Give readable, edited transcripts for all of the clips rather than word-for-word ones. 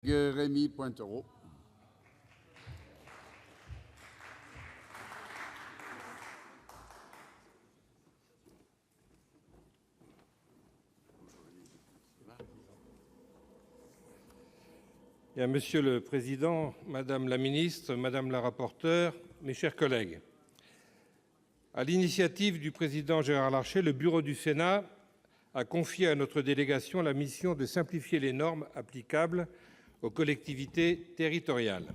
Rémy Pointereau. Monsieur le Président, Madame la Ministre, Madame la rapporteure, mes chers collègues, à l'initiative du président Gérard Larcher, le bureau du Sénat a confié à notre délégation la mission de simplifier les normes applicables aux collectivités territoriales.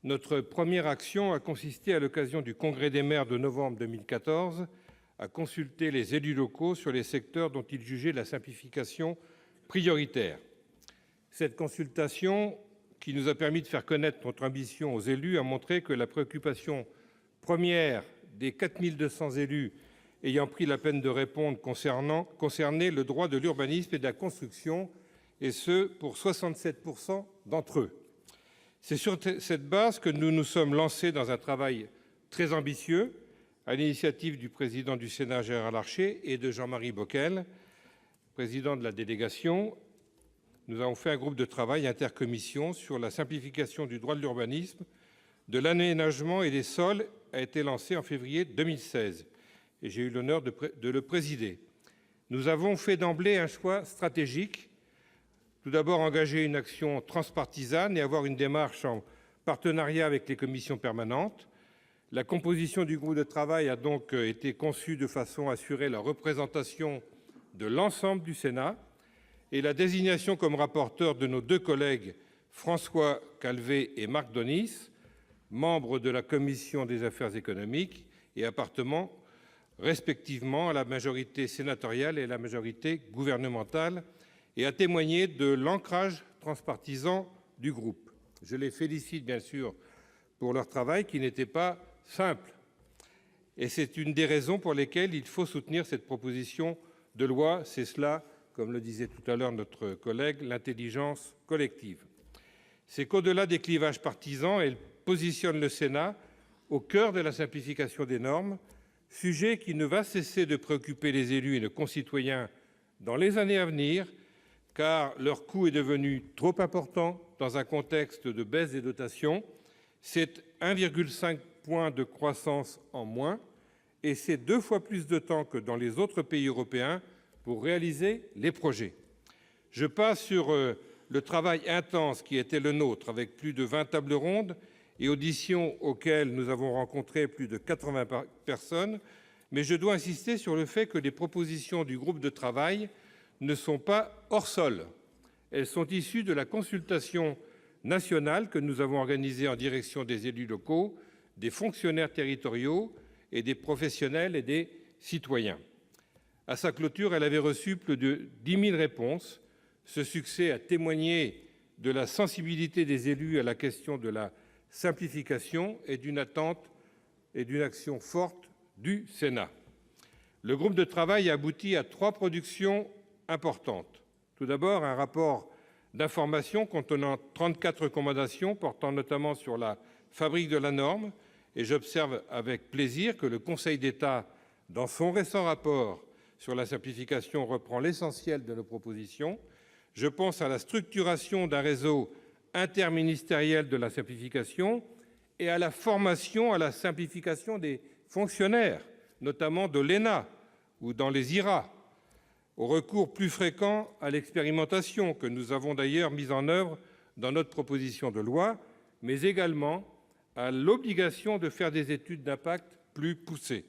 Notre première action a consisté, à l'occasion du Congrès des maires de novembre 2014, à consulter les élus locaux sur les secteurs dont ils jugeaient la simplification prioritaire. Cette consultation, qui nous a permis de faire connaître notre ambition aux élus, a montré que la préoccupation première des 4200 élus ayant pris la peine de répondre concernait le droit de l'urbanisme et de la construction, et ce, pour 67% d'entre eux. C'est sur cette base que nous nous sommes lancés dans un travail très ambitieux, à l'initiative du président du Sénat, Gérard Larcher, et de Jean-Marie Bockel, président de la délégation. Nous avons fait un groupe de travail intercommission sur la simplification du droit de l'urbanisme, de l'aménagement et des sols, a été lancé en février 2016, et j'ai eu l'honneur de le présider. Nous avons fait d'emblée un choix stratégique. Tout d'abord, engager une action transpartisane et avoir une démarche en partenariat avec les commissions permanentes. La composition du groupe de travail a donc été conçue de façon à assurer la représentation de l'ensemble du Sénat, et la désignation comme rapporteurs de nos deux collègues François Calvet et Marc Daunis, membres de la Commission des affaires économiques, et appartenant respectivement à la majorité sénatoriale et à la majorité gouvernementale, et à témoigner de l'ancrage transpartisan du groupe. Je les félicite bien sûr pour leur travail qui n'était pas simple. Et c'est une des raisons pour lesquelles il faut soutenir cette proposition de loi. C'est cela, comme le disait tout à l'heure notre collègue, l'intelligence collective. C'est qu'au-delà des clivages partisans, elle positionne le Sénat au cœur de la simplification des normes, sujet qui ne va cesser de préoccuper les élus et nos concitoyens dans les années à venir, car leur coût est devenu trop important dans un contexte de baisse des dotations. C'est 1,5 point de croissance en moins, et c'est 2 fois plus de temps que dans les autres pays européens pour réaliser les projets. Je passe sur le travail intense qui était le nôtre, avec plus de 20 tables rondes et auditions auxquelles nous avons rencontré plus de 80 personnes, mais je dois insister sur le fait que les propositions du groupe de travail ne sont pas hors sol. Elles sont issues de la consultation nationale que nous avons organisée en direction des élus locaux, des fonctionnaires territoriaux et des professionnels et des citoyens. À sa clôture, elle avait reçu plus de 10 000 réponses. Ce succès a témoigné de la sensibilité des élus à la question de la simplification et d'une attente et d'une action forte du Sénat. Le groupe de travail a abouti à 3 productions importantes. Tout d'abord, un rapport d'information contenant 34 recommandations portant notamment sur la fabrique de la norme, et j'observe avec plaisir que le Conseil d'État, dans son récent rapport sur la simplification, reprend l'essentiel de nos propositions. Je pense à la structuration d'un réseau interministériel de la simplification et à la formation à la simplification des fonctionnaires, notamment de l'ENA ou dans les IRA, au recours plus fréquent à l'expérimentation, que nous avons d'ailleurs mise en œuvre dans notre proposition de loi, mais également à l'obligation de faire des études d'impact plus poussées.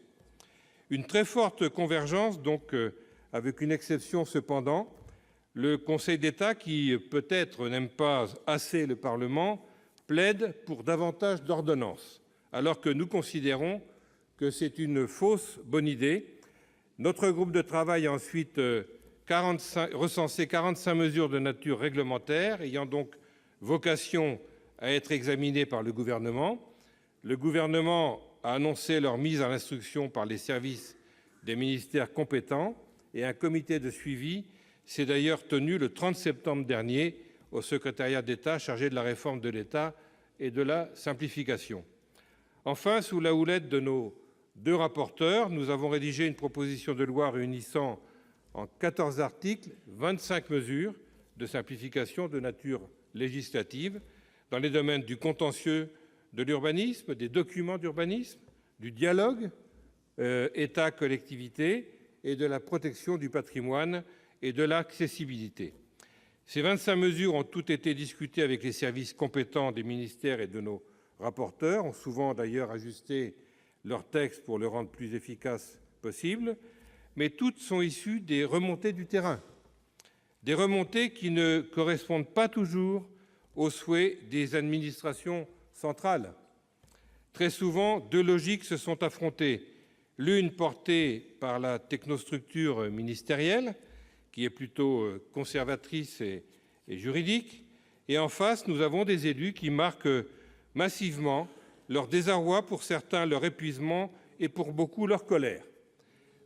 Une très forte convergence, donc, avec une exception cependant, le Conseil d'État, qui peut-être n'aime pas assez le Parlement, plaide pour davantage d'ordonnances, alors que nous considérons que c'est une fausse bonne idée. Notre groupe de travail a ensuite recensé 45 mesures de nature réglementaire, ayant donc vocation à être examinées par le gouvernement. Le gouvernement a annoncé leur mise à l'instruction par les services des ministères compétents, et un comité de suivi s'est d'ailleurs tenu le 30 septembre dernier au secrétariat d'État chargé de la réforme de l'État et de la simplification. Enfin, sous la houlette de nos 2 rapporteurs, nous avons rédigé une proposition de loi réunissant en 14 articles 25 mesures de simplification de nature législatives dans les domaines du contentieux de l'urbanisme, des documents d'urbanisme, du dialogue État-collectivité et de la protection du patrimoine et de l'accessibilité. Ces 25 mesures ont toutes été discutées avec les services compétents des ministères et de nos rapporteurs, ont souvent d'ailleurs ajusté leur texte pour le rendre plus efficace possible, mais toutes sont issues des remontées du terrain, des remontées qui ne correspondent pas toujours aux souhaits des administrations centrales. Très souvent, deux logiques se sont affrontées, l'une portée par la technostructure ministérielle, qui est plutôt conservatrice et juridique, et en face, nous avons des élus qui marquent massivement leur désarroi, pour certains leur épuisement et pour beaucoup leur colère.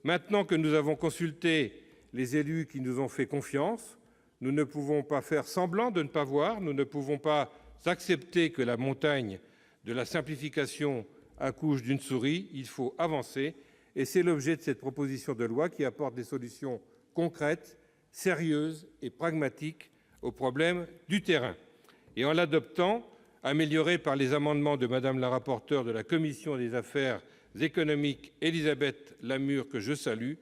Maintenant que nous avons consulté les élus qui nous ont fait confiance, nous ne pouvons pas faire semblant de ne pas voir, nous ne pouvons pas accepter que la montagne de la simplification accouche d'une souris, il faut avancer, et c'est l'objet de cette proposition de loi qui apporte des solutions concrètes, sérieuses et pragmatiques aux problèmes du terrain. Et en l'adoptant, améliorée par les amendements de Madame la rapporteure de la Commission des affaires économiques, Élisabeth Lamure, que je salue,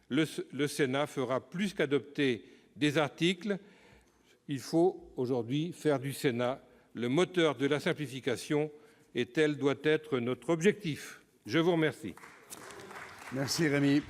le Sénat fera plus qu'adopter des articles. Il faut aujourd'hui faire du Sénat le moteur de la simplification, et tel doit être notre objectif. Je vous remercie. Merci Rémi.